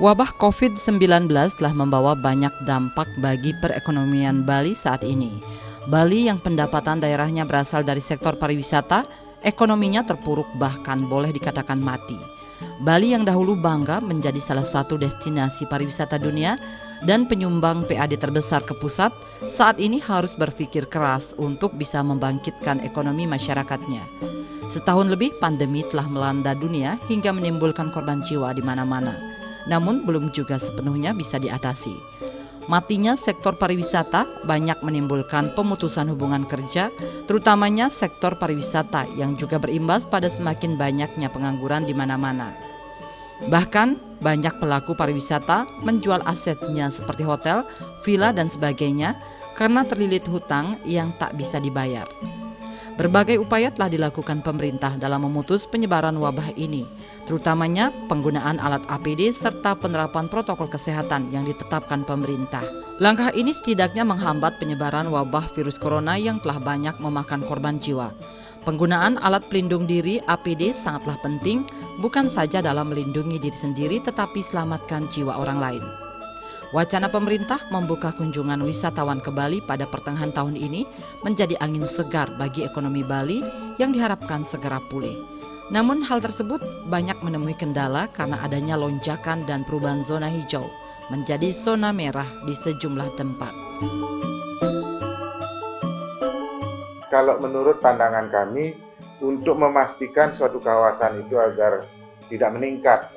Wabah COVID-19 telah membawa banyak dampak bagi perekonomian Bali saat ini. Bali yang pendapatan daerahnya berasal dari sektor pariwisata, ekonominya terpuruk bahkan boleh dikatakan mati. Bali yang dahulu bangga menjadi salah satu destinasi pariwisata dunia dan penyumbang PAD terbesar ke pusat, saat ini harus berpikir keras untuk bisa membangkitkan ekonomi masyarakatnya. Setahun lebih pandemi telah melanda dunia hingga menimbulkan korban jiwa di mana-mana. Namun belum juga sepenuhnya bisa diatasi. Matinya sektor pariwisata banyak menimbulkan pemutusan hubungan kerja, terutamanya sektor pariwisata yang juga berimbas pada semakin banyaknya pengangguran di mana-mana. Bahkan banyak pelaku pariwisata menjual asetnya seperti hotel, villa dan sebagainya karena terlilit hutang yang tak bisa dibayar. Berbagai upaya telah dilakukan pemerintah dalam memutus penyebaran wabah ini, terutamanya penggunaan alat APD serta penerapan protokol kesehatan yang ditetapkan pemerintah. Langkah ini setidaknya menghambat penyebaran wabah virus corona yang telah banyak memakan korban jiwa. Penggunaan alat pelindung diri APD sangatlah penting, bukan saja dalam melindungi diri sendiri tetapi selamatkan jiwa orang lain. Wacana pemerintah membuka kunjungan wisatawan ke Bali pada pertengahan tahun ini menjadi angin segar bagi ekonomi Bali yang diharapkan segera pulih. Namun hal tersebut banyak menemui kendala karena adanya lonjakan dan perubahan zona hijau menjadi zona merah di sejumlah tempat. Kalau menurut pandangan kami, untuk memastikan suatu kawasan itu agar tidak meningkat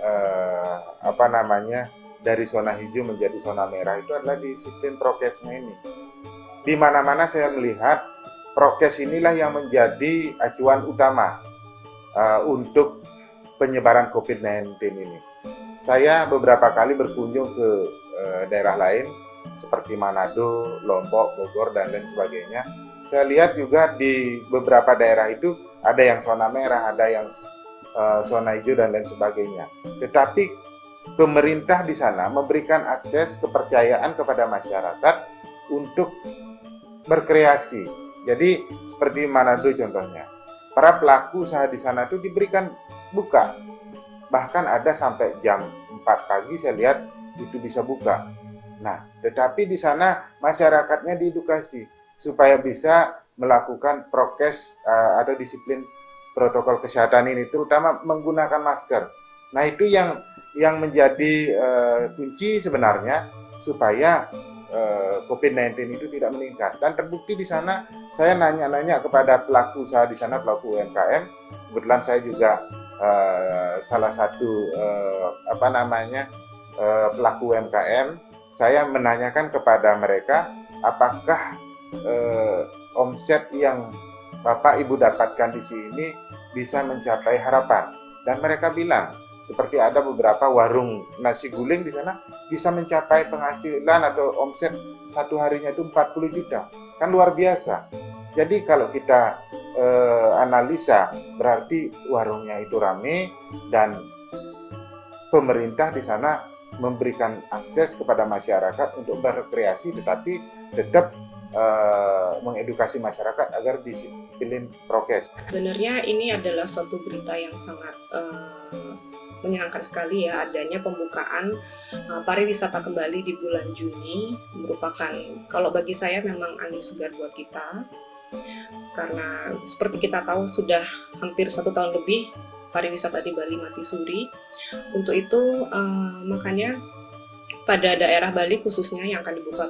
dari zona hijau menjadi zona merah, itu adalah disiplin prokesnya ini. Di mana-mana saya melihat prokes inilah yang menjadi acuan utama untuk penyebaran COVID-19 ini. Saya beberapa kali berkunjung ke daerah lain seperti Manado, Lombok, Bogor, dan lain sebagainya. Saya lihat juga di beberapa daerah itu ada yang zona merah, ada yang zona hijau, dan lain sebagainya. Tetapi pemerintah di sana memberikan akses kepercayaan kepada masyarakat untuk berkreasi. Jadi seperti Manado contohnya, para pelaku usaha di sana itu diberikan buka. Bahkan ada sampai jam 4 pagi saya lihat itu bisa buka. Nah, tetapi di sana masyarakatnya diedukasi supaya bisa melakukan prokes atau disiplin protokol kesehatan ini, terutama menggunakan masker. Nah, itu yang menjadi kunci sebenarnya supaya COVID-19 itu tidak meningkat. Dan terbukti di sana, saya nanya-nanya kepada pelaku usaha di sana, pelaku UMKM. Kebetulan saya juga salah satu pelaku UMKM. Saya menanyakan kepada mereka, apakah omset yang Bapak Ibu dapatkan di sini bisa mencapai harapan. Dan mereka bilang, seperti ada beberapa warung nasi guling di sana bisa mencapai penghasilan atau omset satu harinya itu 40 juta. Kan luar biasa. Jadi kalau kita analisa, berarti warungnya itu rame dan pemerintah di sana memberikan akses kepada masyarakat untuk berkreasi, tetapi tetap mengedukasi masyarakat agar disiplin prokes. Sebenarnya ini adalah suatu berita yang sangat menyenangkan sekali ya, adanya pembukaan pariwisata kembali di bulan Juni merupakan, kalau bagi saya memang angin segar buat kita, karena seperti kita tahu sudah hampir 1 tahun lebih pariwisata di Bali mati suri. Untuk itu makanya pada daerah Bali khususnya yang akan dibuka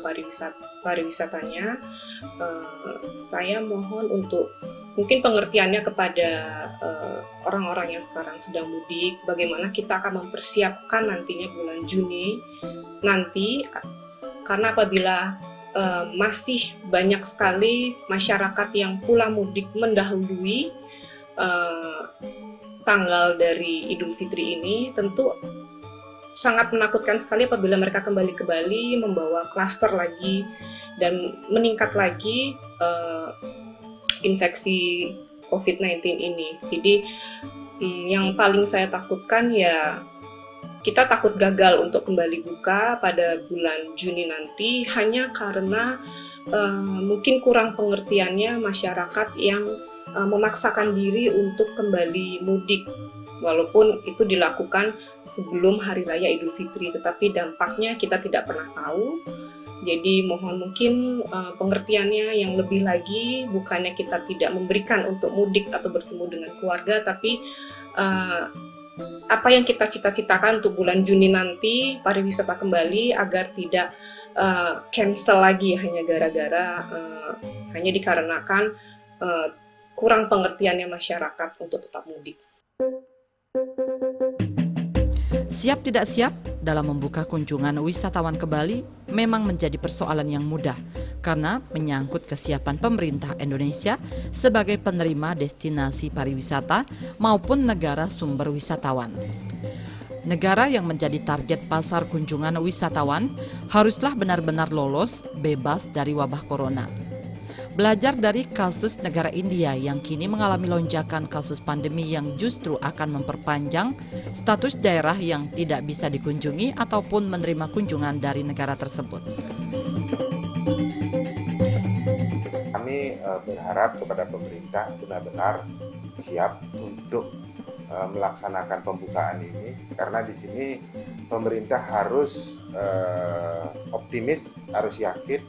pariwisatanya, saya mohon untuk mungkin pengertiannya kepada orang-orang yang sekarang sedang mudik, bagaimana kita akan mempersiapkan nantinya bulan Juni nanti, karena apabila masih banyak sekali masyarakat yang pulang mudik mendahului tanggal dari Idul Fitri ini, tentu sangat menakutkan sekali apabila mereka kembali ke Bali membawa klaster lagi dan meningkat lagi infeksi COVID-19 ini. Jadi yang paling saya takutkan ya, kita takut gagal untuk kembali buka pada bulan Juni nanti hanya karena mungkin kurang pengertiannya masyarakat yang memaksakan diri untuk kembali mudik, walaupun itu dilakukan sebelum Hari Raya Idul Fitri, tetapi dampaknya kita tidak pernah tahu. Jadi mohon mungkin pengertiannya yang lebih lagi, bukannya kita tidak memberikan untuk mudik atau bertemu dengan keluarga, tapi apa yang kita cita-citakan untuk bulan Juni nanti, pariwisata kembali, agar tidak cancel lagi hanya gara-gara hanya dikarenakan kurang pengertiannya masyarakat untuk tetap mudik. Siap tidak siap dalam membuka kunjungan wisatawan ke Bali memang menjadi persoalan yang mudah karena menyangkut kesiapan pemerintah Indonesia sebagai penerima destinasi pariwisata maupun negara sumber wisatawan. Negara yang menjadi target pasar kunjungan wisatawan haruslah benar-benar lolos bebas dari wabah corona. Belajar dari kasus negara India yang kini mengalami lonjakan kasus pandemi yang justru akan memperpanjang status daerah yang tidak bisa dikunjungi ataupun menerima kunjungan dari negara tersebut. Kami berharap kepada pemerintah benar-benar siap untuk melaksanakan pembukaan ini, karena di sini pemerintah harus optimis, harus yakin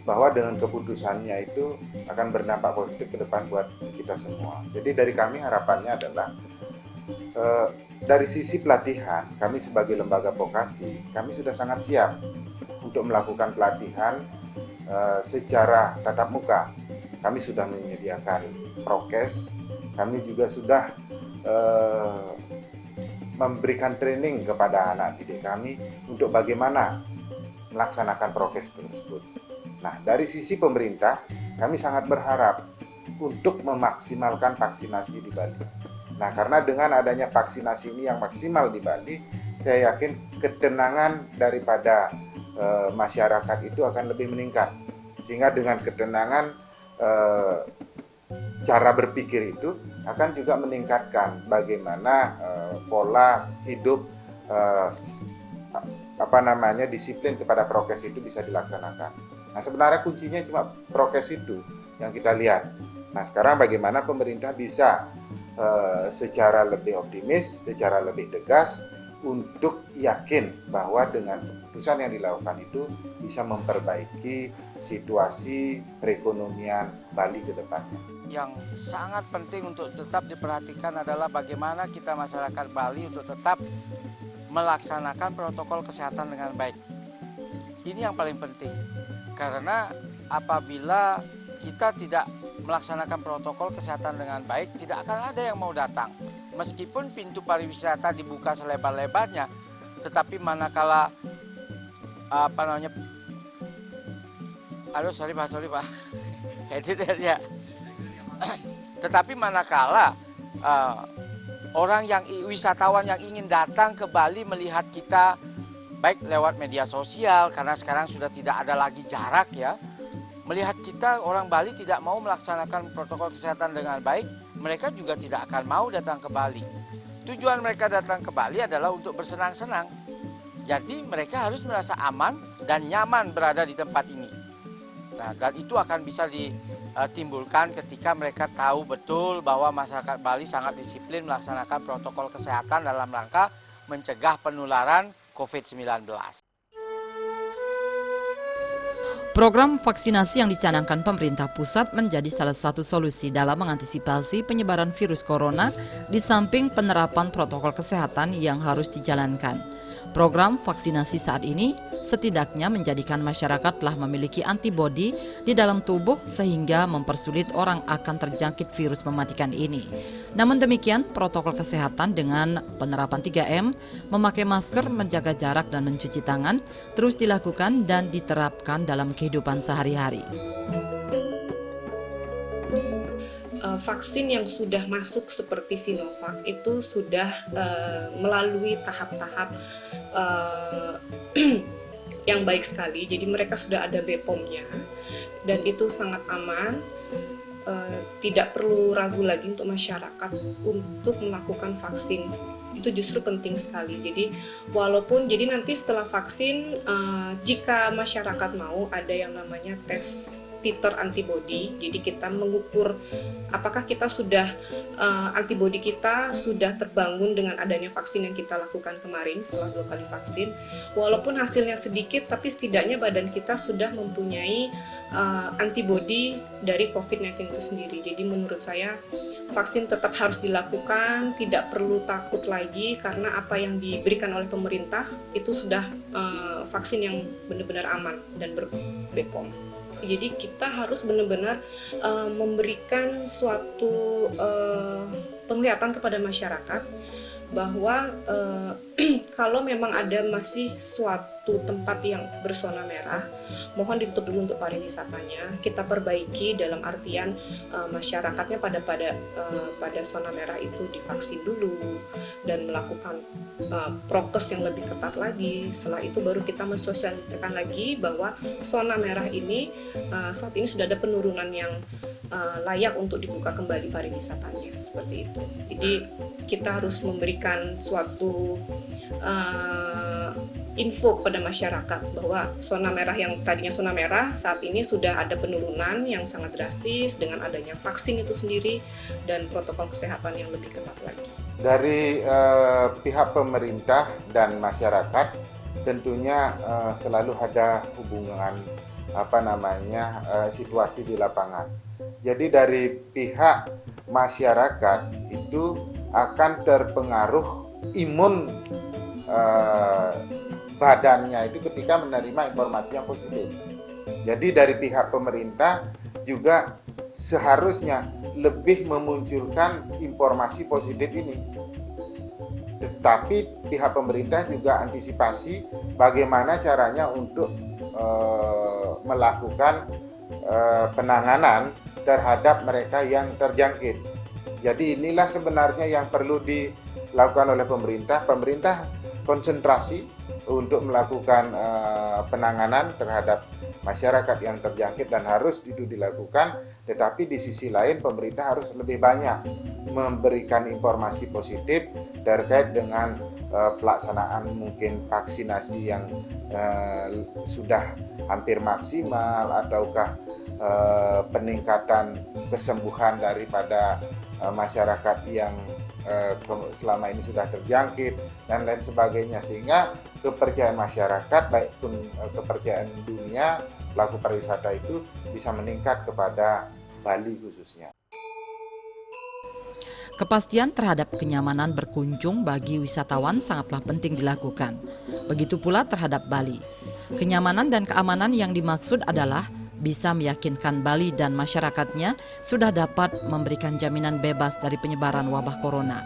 bahwa dengan keputusannya itu akan berdampak positif ke depan buat kita semua. Jadi dari kami harapannya adalah dari sisi pelatihan, kami sebagai lembaga vokasi, kami sudah sangat siap untuk melakukan pelatihan secara tatap muka. Kami sudah menyediakan prokes, kami juga sudah memberikan training kepada anak didik kami untuk bagaimana melaksanakan prokes tersebut. Nah, dari sisi pemerintah, kami sangat berharap untuk memaksimalkan vaksinasi di Bali. Nah, karena dengan adanya vaksinasi ini yang maksimal di Bali, saya yakin ketenangan daripada masyarakat itu akan lebih meningkat. Sehingga dengan ketenangan cara berpikir itu akan juga meningkatkan bagaimana pola hidup disiplin kepada prokes itu bisa dilaksanakan. Nah, sebenarnya kuncinya cuma prokes itu yang kita lihat. Nah, sekarang bagaimana pemerintah bisa secara lebih optimis, secara lebih tegas untuk yakin bahwa dengan keputusan yang dilakukan itu bisa memperbaiki situasi perekonomian Bali ke depannya. Yang sangat penting untuk tetap diperhatikan adalah bagaimana kita masyarakat Bali untuk tetap melaksanakan protokol kesehatan dengan baik. Ini yang paling penting. Karena apabila kita tidak melaksanakan protokol kesehatan dengan baik, tidak akan ada yang mau datang. Meskipun pintu pariwisata dibuka selebar-lebarnya, tetapi manakala tetapi manakala wisatawan yang ingin datang ke Bali melihat kita baik lewat media sosial, karena sekarang sudah tidak ada lagi jarak ya. Melihat kita, orang Bali tidak mau melaksanakan protokol kesehatan dengan baik, mereka juga tidak akan mau datang ke Bali. Tujuan mereka datang ke Bali adalah untuk bersenang-senang. Jadi mereka harus merasa aman dan nyaman berada di tempat ini. Nah, dan itu akan bisa ditimbulkan ketika mereka tahu betul bahwa masyarakat Bali sangat disiplin melaksanakan protokol kesehatan dalam rangka mencegah penularan COVID-19. Program vaksinasi yang dicanangkan pemerintah pusat menjadi salah satu solusi dalam mengantisipasi penyebaran virus corona di samping penerapan protokol kesehatan yang harus dijalankan. Program vaksinasi saat ini setidaknya menjadikan masyarakat telah memiliki antibodi di dalam tubuh sehingga mempersulit orang akan terjangkit virus mematikan ini. Namun demikian, protokol kesehatan dengan penerapan 3M, memakai masker, menjaga jarak dan mencuci tangan terus dilakukan dan diterapkan dalam kehidupan sehari-hari. Vaksin yang sudah masuk seperti Sinovac itu sudah melalui tahap-tahap yang baik sekali. Jadi mereka sudah ada BPOM-nya dan itu sangat aman. Tidak perlu ragu lagi untuk masyarakat untuk melakukan vaksin. Itu justru penting sekali. Jadi nanti setelah vaksin, jika masyarakat mau, ada yang namanya tes titer antibody. Jadi kita mengukur apakah kita sudah antibody kita sudah terbangun dengan adanya vaksin yang kita lakukan kemarin setelah 2 kali vaksin. Walaupun hasilnya sedikit, tapi setidaknya badan kita sudah mempunyai antibody dari COVID-19 itu sendiri. Jadi menurut saya vaksin tetap harus dilakukan, tidak perlu takut lagi karena apa yang diberikan oleh pemerintah itu sudah vaksin yang benar-benar aman dan ber-BPOM. Jadi kita harus benar-benar memberikan suatu penglihatan kepada masyarakat bahwa kalau memang ada masih suatu tempat yang berzona merah, mohon ditutup dulu untuk pariwisatanya. Kita perbaiki dalam artian masyarakatnya pada zona merah itu divaksin dulu dan melakukan prokes yang lebih ketat lagi. Setelah itu baru kita mensosialisasikan lagi bahwa zona merah ini saat ini sudah ada penurunan yang layak untuk dibuka kembali pariwisatanya, seperti itu. Jadi kita harus memberikan suatu info kepada masyarakat bahwa zona merah yang tadinya zona merah saat ini sudah ada penurunan yang sangat drastis dengan adanya vaksin itu sendiri dan protokol kesehatan yang lebih ketat lagi. Dari Pihak pemerintah dan masyarakat tentunya selalu ada hubungan situasi di lapangan. Jadi dari pihak masyarakat itu akan terpengaruh imun badannya itu ketika menerima informasi yang positif. Jadi dari pihak pemerintah juga seharusnya lebih memunculkan informasi positif ini. Tetapi pihak pemerintah juga antisipasi bagaimana caranya untuk melakukan penanganan terhadap mereka yang terjangkit. Jadi inilah sebenarnya yang perlu dilakukan oleh pemerintah. Pemerintah konsentrasi untuk melakukan penanganan terhadap masyarakat yang terjangkit dan harus itu dilakukan. Tetapi di sisi lain pemerintah harus lebih banyak memberikan informasi positif terkait dengan pelaksanaan mungkin vaksinasi yang sudah hampir maksimal ataukah peningkatan kesembuhan daripada masyarakat yang selama ini sudah terjangkit dan lain sebagainya, sehingga kepercayaan masyarakat baik pun kepercayaan dunia pelaku pariwisata itu bisa meningkat kepada Bali khususnya. Kepastian terhadap kenyamanan berkunjung bagi wisatawan sangatlah penting dilakukan. Begitu pula terhadap Bali. Kenyamanan dan keamanan yang dimaksud adalah bisa meyakinkan Bali dan masyarakatnya sudah dapat memberikan jaminan bebas dari penyebaran wabah corona.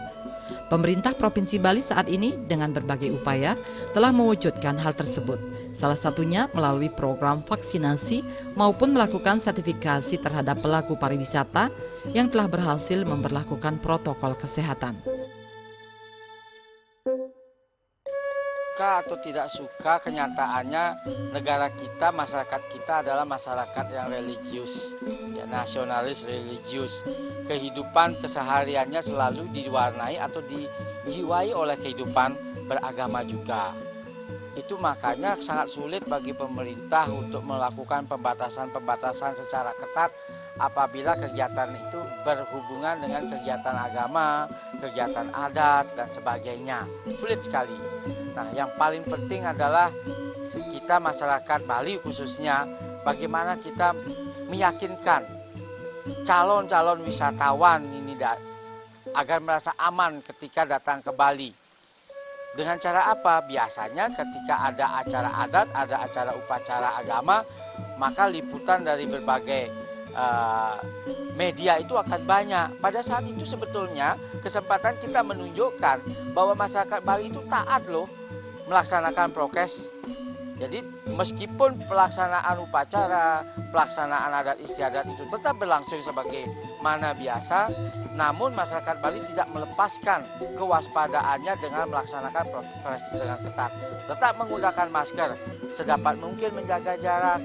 Pemerintah Provinsi Bali saat ini dengan berbagai upaya telah mewujudkan hal tersebut. Salah satunya melalui program vaksinasi maupun melakukan sertifikasi terhadap pelaku pariwisata yang telah berhasil memberlakukan protokol kesehatan. Suka atau tidak suka, kenyataannya negara kita, masyarakat kita adalah masyarakat yang religius, ya, nasionalis religius. Kehidupan kesehariannya selalu diwarnai atau dijiwai oleh kehidupan beragama juga. Itu makanya sangat sulit bagi pemerintah untuk melakukan pembatasan-pembatasan secara ketat apabila kegiatan itu berhubungan dengan kegiatan agama, kegiatan adat, dan sebagainya. Sulit sekali. Nah, yang paling penting adalah kita masyarakat Bali khususnya, bagaimana kita meyakinkan calon-calon wisatawan ini agar merasa aman ketika datang ke Bali. Dengan cara apa? Biasanya ketika ada acara adat, ada acara upacara agama, maka liputan dari berbagai media itu akan banyak. Pada saat itu sebetulnya kesempatan kita menunjukkan bahwa masyarakat Bali itu taat loh melaksanakan prokes. Jadi meskipun pelaksanaan upacara, pelaksanaan adat istiadat itu tetap berlangsung sebagaimana biasa, namun masyarakat Bali tidak melepaskan kewaspadaannya dengan melaksanakan prokes dengan ketat. Tetap menggunakan masker, sedapat mungkin menjaga jarak,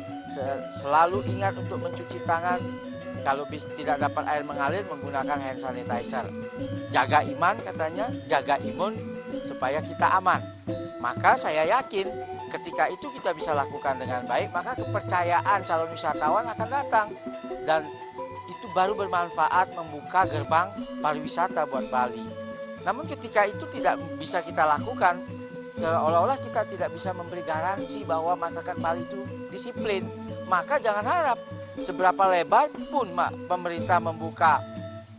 selalu ingat untuk mencuci tangan. Kalau tidak dapat air mengalir, menggunakan hand sanitizer. Jaga iman katanya, jaga imun supaya kita aman. Maka saya yakin Ketika itu kita bisa lakukan dengan baik, maka kepercayaan calon wisatawan akan datang. Dan itu baru bermanfaat membuka gerbang pariwisata buat Bali. Namun ketika itu tidak bisa kita lakukan, seolah-olah kita tidak bisa memberi garansi bahwa masyarakat Bali itu disiplin. Maka jangan harap seberapa lebar pun pemerintah membuka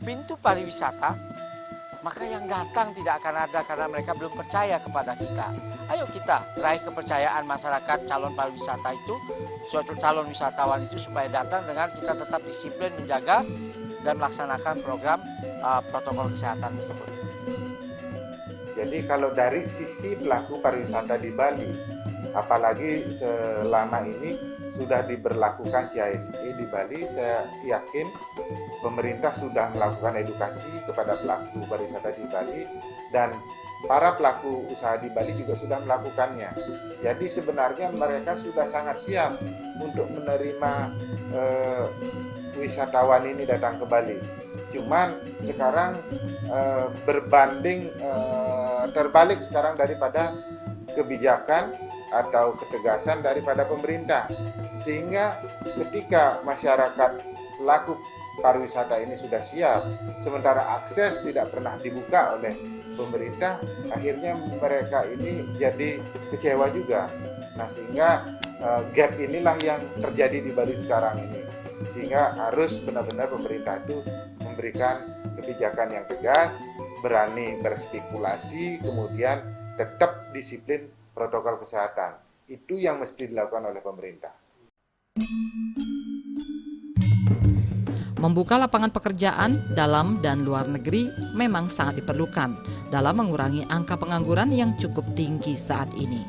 pintu pariwisata, maka yang datang tidak akan ada karena mereka belum percaya kepada kita. Ayo kita raih kepercayaan masyarakat calon pariwisata itu, suatu calon wisatawan itu supaya datang dengan kita tetap disiplin menjaga dan melaksanakan program protokol kesehatan tersebut. Jadi kalau dari sisi pelaku pariwisata di Bali, apalagi selama ini sudah diberlakukan CISE di Bali, saya yakin pemerintah sudah melakukan edukasi kepada pelaku pariwisata di Bali dan para pelaku usaha di Bali juga sudah melakukannya. Jadi sebenarnya mereka sudah sangat siap untuk menerima wisatawan ini datang ke Bali. Cuman sekarang terbalik sekarang daripada kebijakan atau ketegasan daripada pemerintah, sehingga ketika masyarakat pelaku pariwisata ini sudah siap, sementara akses tidak pernah dibuka oleh pemerintah, akhirnya mereka ini jadi kecewa juga. Nah, sehingga gap inilah yang terjadi di Bali sekarang ini, sehingga harus benar-benar pemerintah itu memberikan kebijakan yang tegas, berani berspekulasi, kemudian tetap disiplin protokol kesehatan. Itu yang mesti dilakukan oleh pemerintah. Membuka lapangan pekerjaan dalam dan luar negeri memang sangat diperlukan dalam mengurangi angka pengangguran yang cukup tinggi saat ini.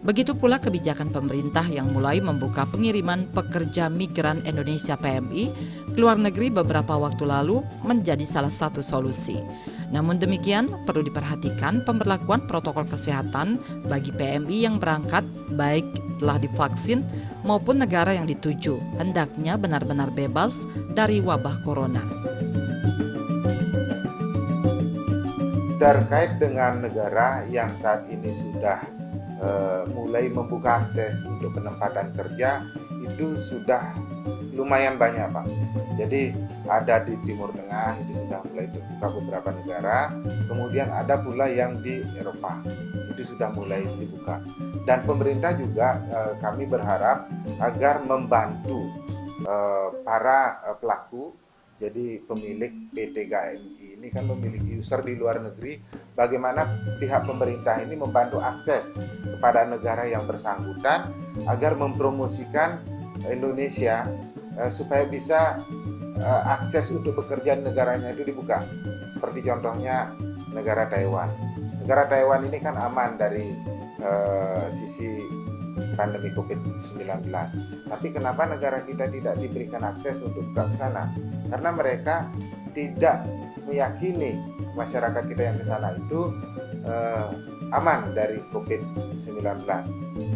Begitu pula kebijakan pemerintah yang mulai membuka pengiriman pekerja migran Indonesia PMI ke luar negeri beberapa waktu lalu menjadi salah satu solusi. Namun demikian, perlu diperhatikan pemberlakuan protokol kesehatan bagi PMI yang berangkat baik telah divaksin maupun negara yang dituju hendaknya benar-benar bebas dari wabah corona. Terkait dengan negara yang saat ini sudah mulai membuka akses untuk penempatan kerja, itu sudah lumayan banyak, Pak. Jadi ada di Timur Tengah, itu sudah mulai dibuka beberapa negara, kemudian ada pula yang di Eropa, itu sudah mulai dibuka. Dan pemerintah juga kami berharap agar membantu para pelaku, jadi pemilik PT GMI ini kan memiliki user di luar negeri, bagaimana pihak pemerintah ini membantu akses kepada negara yang bersangkutan agar mempromosikan Indonesia supaya bisa akses untuk bekerja negaranya itu dibuka. Seperti contohnya negara Taiwan. Negara Taiwan ini kan aman dari sisi pandemi COVID-19. Tapi kenapa negara kita tidak diberikan akses untuk ke sana? Karena mereka tidak meyakini masyarakat kita yang ke sana itu aman dari COVID-19.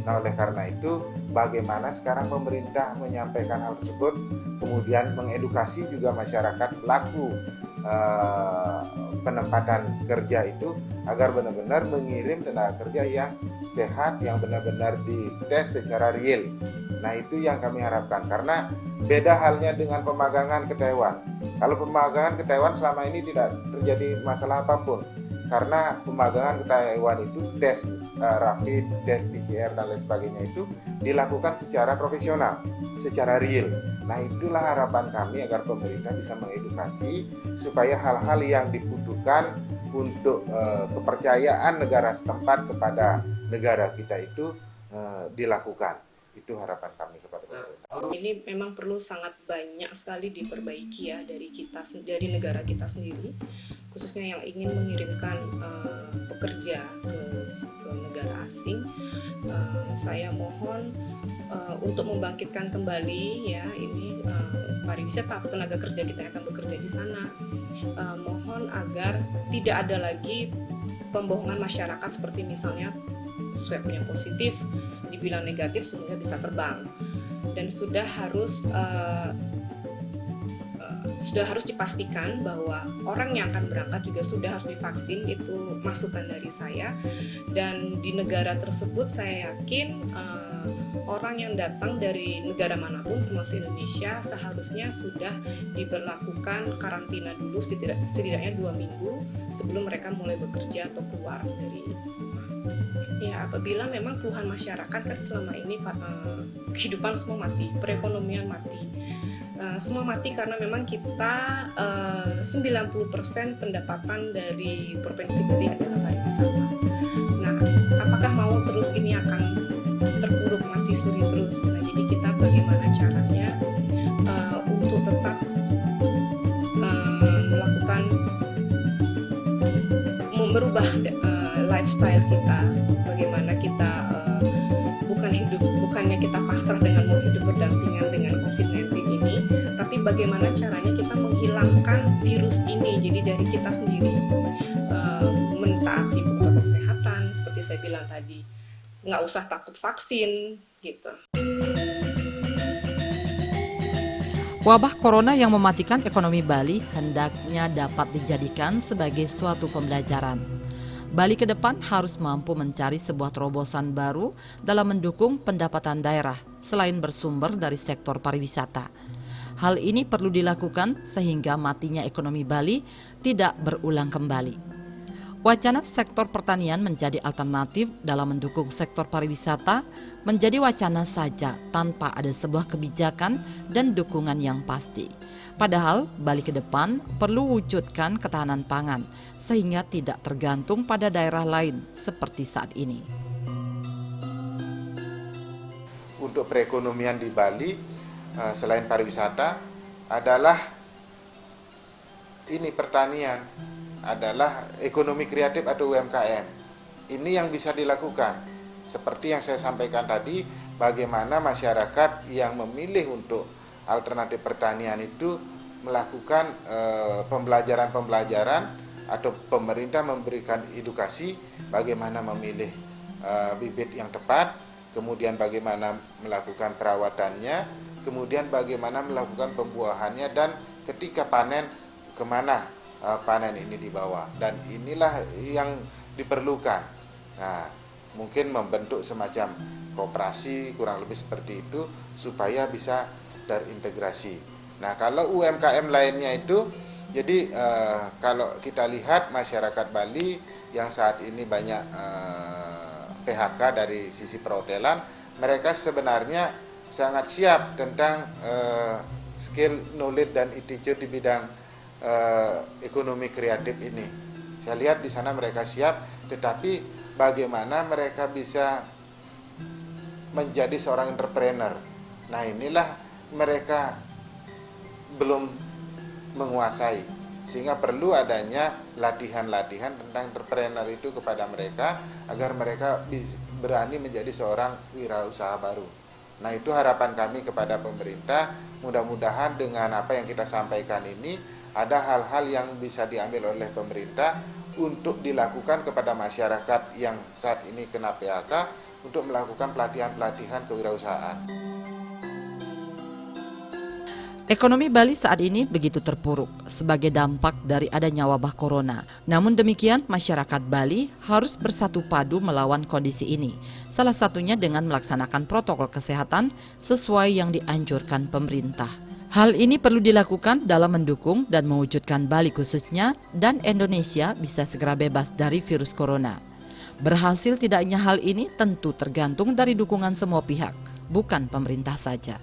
Nah, oleh karena itu, bagaimana sekarang pemerintah menyampaikan hal tersebut, kemudian mengedukasi juga masyarakat pelaku penempatan kerja itu agar benar-benar mengirim tenaga kerja yang sehat, yang benar-benar dites secara real. Nah, itu yang kami harapkan, karena beda halnya dengan pemagangan ke Taiwan. Kalau pemagangan ke Taiwan selama ini tidak terjadi masalah apapun, karena pemagangan ke Taiwan itu tes rapid, tes PCR dan lain sebagainya itu dilakukan secara profesional, secara real. Nah, itulah harapan kami agar pemerintah bisa mengedukasi supaya hal-hal yang dibutuhkan untuk kepercayaan negara setempat kepada negara kita itu dilakukan. Itu harapan kami kepada pemerintah. Ini memang perlu sangat banyak sekali diperbaiki ya dari negara kita sendiri, khususnya yang ingin mengirimkan pekerja ke negara asing. Saya mohon untuk membangkitkan kembali ya ini pariwisata atau tenaga kerja kita yang akan bekerja di sana. Mohon agar tidak ada lagi pembohongan masyarakat seperti misalnya swabnya positif, dibilang negatif sehingga bisa terbang, dan sudah harus sudah harus dipastikan bahwa orang yang akan berangkat juga sudah harus divaksin, itu masukan dari saya. Dan di negara tersebut saya yakin orang yang datang dari negara manapun termasuk Indonesia seharusnya sudah diberlakukan karantina dulu setidaknya 2 minggu sebelum mereka mulai bekerja atau keluar dari rumah. Ya, apabila memang keluhan masyarakat kan selama ini kehidupan semua mati, perekonomian mati. Semua mati karena memang kita 90% pendapatan dari provinsi Bali adalah pariwisata. Nah, apakah mau terus ini akan terpuruk mati suri terus? Nah, jadi kita bagaimana caranya untuk tetap melakukan merubah lifestyle kita, bagaimana kita bukannya kita pasrah dengan mau hidup berdampingan dengan COVID-19 ini, tapi bagaimana caranya kita menghilangkan virus ini. Jadi dari kita sendiri mentaati protokol kesehatan seperti saya bilang tadi, nggak usah takut vaksin gitu. Wabah corona yang mematikan ekonomi Bali hendaknya dapat dijadikan sebagai suatu pembelajaran. Bali ke depan harus mampu mencari sebuah terobosan baru dalam mendukung pendapatan daerah selain bersumber dari sektor pariwisata. Hal ini perlu dilakukan sehingga matinya ekonomi Bali tidak berulang kembali. Wacana sektor pertanian menjadi alternatif dalam mendukung sektor pariwisata menjadi wacana saja tanpa ada sebuah kebijakan dan dukungan yang pasti. Padahal Bali ke depan perlu wujudkan ketahanan pangan sehingga tidak tergantung pada daerah lain seperti saat ini. Untuk perekonomian di Bali selain pariwisata adalah ini pertanian, adalah ekonomi kreatif atau UMKM. Ini yang bisa dilakukan. Seperti yang saya sampaikan tadi, bagaimana masyarakat yang memilih untuk alternatif pertanian itu melakukan pembelajaran atau pemerintah memberikan edukasi bagaimana memilih bibit yang tepat, kemudian bagaimana melakukan perawatannya, kemudian bagaimana melakukan pembuahannya, dan ketika panen kemana panen ini dibawa. Dan inilah yang diperlukan. Nah, mungkin membentuk semacam koperasi kurang lebih seperti itu supaya bisa terintegrasi. Nah, kalau UMKM lainnya itu, jadi kalau kita lihat masyarakat Bali yang saat ini banyak PHK dari sisi perhotelan, mereka sebenarnya sangat siap tentang skill, knowledge, dan attitude di bidang ekonomi kreatif ini. Saya lihat di sana mereka siap, tetapi bagaimana mereka bisa menjadi seorang entrepreneur. Nah, inilah mereka belum menguasai, sehingga perlu adanya latihan-latihan tentang entrepreneur itu kepada mereka agar mereka berani menjadi seorang wirausaha baru. Nah, itu harapan kami kepada pemerintah. Mudah-mudahan dengan apa yang kita sampaikan ini ada hal-hal yang bisa diambil oleh pemerintah untuk dilakukan kepada masyarakat yang saat ini kena PHK untuk melakukan pelatihan-pelatihan kewirausahaan. Ekonomi Bali saat ini begitu terpuruk sebagai dampak dari adanya wabah corona. Namun demikian, masyarakat Bali harus bersatu padu melawan kondisi ini. Salah satunya dengan melaksanakan protokol kesehatan sesuai yang dianjurkan pemerintah. Hal ini perlu dilakukan dalam mendukung dan mewujudkan Bali khususnya dan Indonesia bisa segera bebas dari virus corona. Berhasil tidaknya hal ini tentu tergantung dari dukungan semua pihak, bukan pemerintah saja.